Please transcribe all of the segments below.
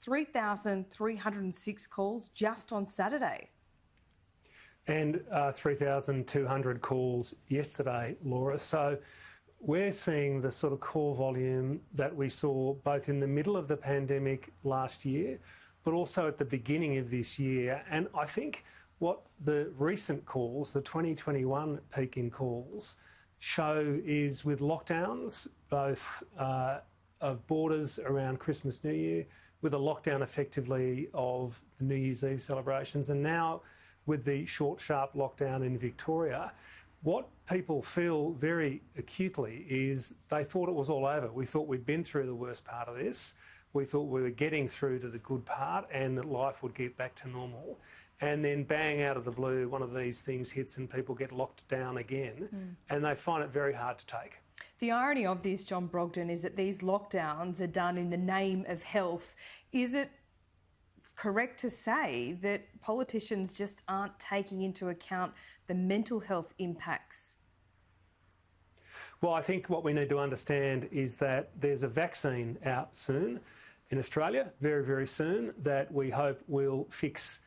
3,306 calls just on Saturday. And 3,200 calls yesterday, Laura. So we're seeing the sort of call volume that we saw both in the middle of the pandemic last year, but also at the beginning of this year. And I think what the recent calls, the 2021 peak in calls, show is with lockdowns, both of borders around Christmas, New Year, with a lockdown effectively of the New Year's Eve celebrations, and now with the short, sharp lockdown in Victoria, what people feel very acutely is they thought it was all over. We thought we'd been through the worst part of this. We thought we were getting through to the good part and that life would get back to normal. And then bang, out of the blue, one of these things hits and people get locked down again, and they find it very hard to take. The irony of this, John Brogden, is that these lockdowns are done in the name of health. Is it correct to say that politicians just aren't taking into account the mental health impacts? Well, I think what we need to understand is that there's a vaccine out soon in Australia, very, very soon, that we hope will fix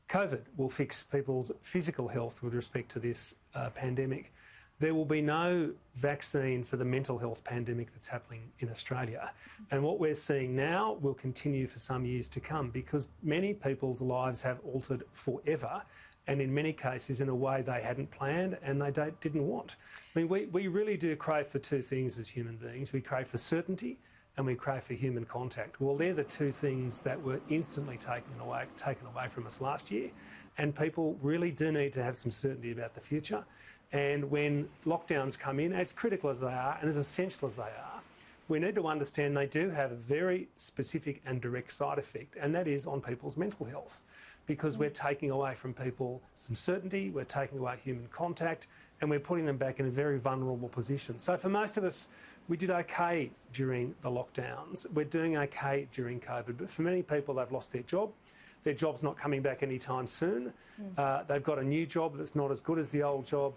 COVID, will fix people's physical health with respect to this pandemic. There will be no vaccine for the mental health pandemic that's happening in Australia. And what we're seeing now will continue for some years to come because many people's lives have altered forever, and in many cases in a way they hadn't planned and they didn't want. I mean, we really do crave for two things as human beings. We crave for certainty and we crave for human contact. Well, they're the two things that were instantly taken away from us last year, and people really do need to have some certainty about the future. And when lockdowns come in, as critical as they are and as essential as they are, we need to understand they do have a very specific and direct side effect, and that is on people's mental health, because we're taking away from people some certainty, we're taking away human contact, and we're putting them back in a very vulnerable position. So for most of us, we did okay during the lockdowns. We're doing okay during COVID, but for many people, they've lost their job. Their job's not coming back anytime soon. They've got a new job that's not as good as the old job.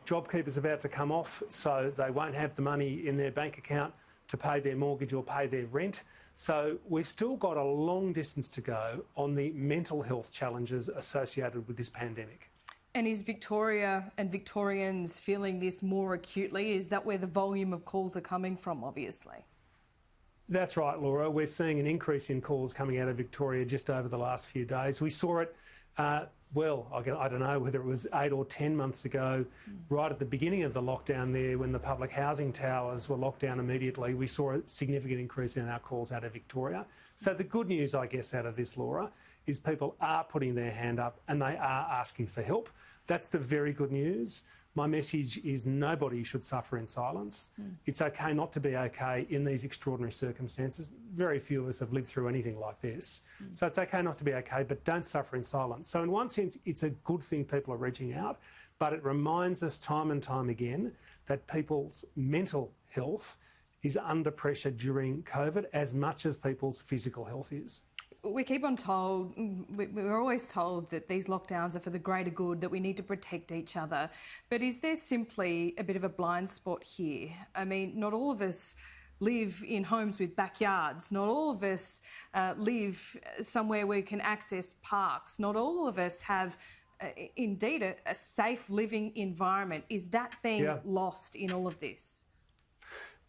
JobKeeper's about to come off, so they won't have the money in their bank account to pay their mortgage or pay their rent. So we've still got a long distance to go on the mental health challenges associated with this pandemic. And is Victoria and Victorians feeling this more acutely? Is that where the volume of calls are coming from, obviously? That's right, Laura. We're seeing an increase in calls coming out of Victoria just over the last few days. We saw it, I don't know whether it was 8 or 10 months ago, right at the beginning of the lockdown there, when the public housing towers were locked down immediately, we saw a significant increase in our calls out of Victoria. So the good news, I guess, out of this, Laura, is people are putting their hand up and they are asking for help. That's the very good news. My message is nobody should suffer in silence. It's okay not to be okay in these extraordinary circumstances. Very few of us have lived through anything like this. So it's okay not to be okay, but don't suffer in silence. So in one sense, it's a good thing people are reaching out, but it reminds us time and time again that people's mental health is under pressure during COVID as much as people's physical health is. We're always told that these lockdowns are for the greater good, that we need to protect each other. But is there simply a bit of a blind spot here? I mean, not all of us live in homes with backyards. Not all of us live somewhere where we can access parks. Not all of us have, indeed, a safe living environment. Is that being lost in all of this?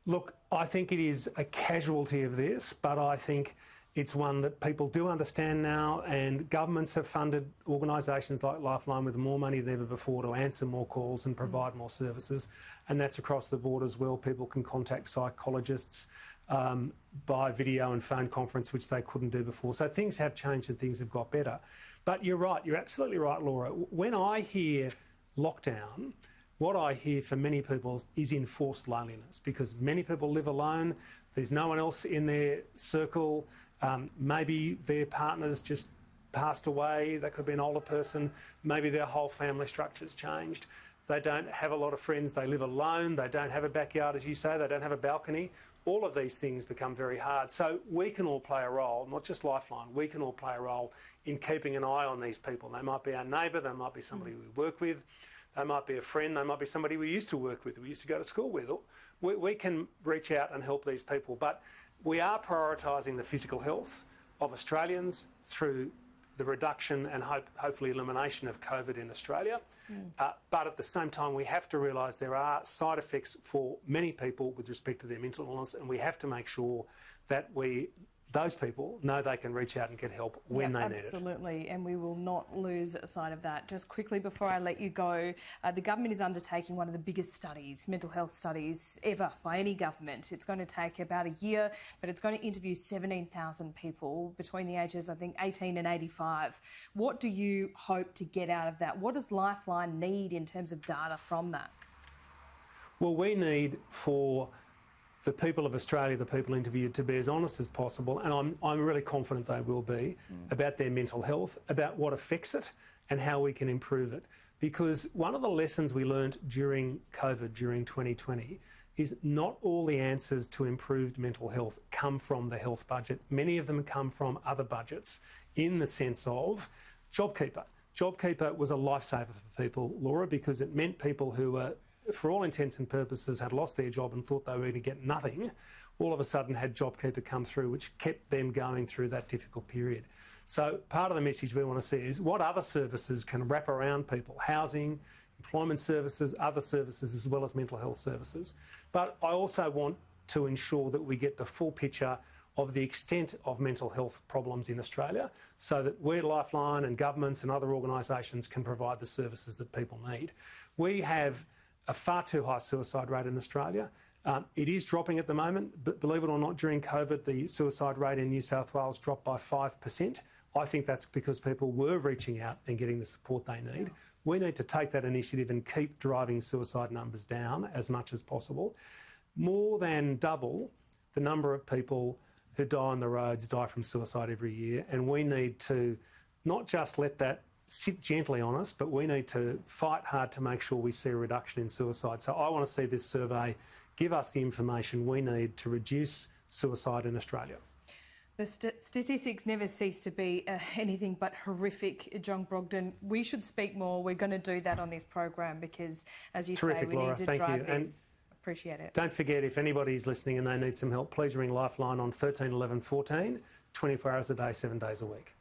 Look, I think it is a casualty of this, but I think it's one that people do understand now, and governments have funded organisations like Lifeline with more money than ever before to answer more calls and provide more services, and that's across the board as well. People can contact psychologists by video and phone conference, which they couldn't do before. So things have changed and things have got better. But you're right, you're absolutely right, Laura. When I hear lockdown, what I hear from many people is enforced loneliness, because many people live alone. There's no one else in their circle. Maybe their partner's just passed away. They could be an older person. Maybe their whole family structure's changed. They don't have a lot of friends. They live alone. They don't have a backyard, as you say. They don't have a balcony. All of these things become very hard. So we can all play a role, not just Lifeline. We can all play a role in keeping an eye on these people. They might be our neighbour. They might be somebody we work with. They might be a friend. They might be somebody we used to work with, we used to go to school with. We can reach out and help these people. But we are prioritising the physical health of Australians through the reduction and hopefully elimination of COVID in Australia. But at the same time, we have to realise there are side effects for many people with respect to their mental illness, and we have to make sure that those people know they can reach out and get help when they need it. Absolutely, and we will not lose sight of that. Just quickly before I let you go, the government is undertaking one of the biggest studies, mental health studies ever by any government. It's going to take about a year, but it's going to interview 17,000 people between the ages, I think, 18 and 85. What do you hope to get out of that? What does Lifeline need in terms of data from that? Well, we need for the people of Australia, the people interviewed, to be as honest as possible, and I'm really confident they will be, about their mental health, about what affects it and how we can improve it. Because one of the lessons we learnt during COVID, during 2020, is not all the answers to improved mental health come from the health budget. Many of them come from other budgets, in the sense of JobKeeper. JobKeeper was a lifesaver for people, Laura, because it meant people who were, for all intents and purposes, had lost their job and thought they were going to get nothing, all of a sudden had JobKeeper come through, which kept them going through that difficult period. So part of the message we want to see is what other services can wrap around people: housing, employment services, other services, as well as mental health services. But I also want to ensure that we get the full picture of the extent of mental health problems in Australia, so that we, Lifeline and governments and other organisations, can provide the services that people need. We have a far too high suicide rate in Australia. It is dropping at the moment, but believe it or not, during COVID, the suicide rate in New South Wales dropped by 5%. I think that's because people were reaching out and getting the support they need. We need to take that initiative and keep driving suicide numbers down as much as possible. More than double the number of people who die on the roads die from suicide every year, and we need to not just let that sit gently on us, but we need to fight hard to make sure we see a reduction in suicide. So I want to see this survey give us the information we need to reduce suicide in Australia. The statistics never cease to be anything but horrific, John Brogden. We should speak more. We're going to do that on this program because, as you say, we Laura. need to Thank drive you. this. Appreciate it. Don't forget, if anybody's listening and they need some help, please ring Lifeline on 13 11 14, 24 hours a day, 7 days a week.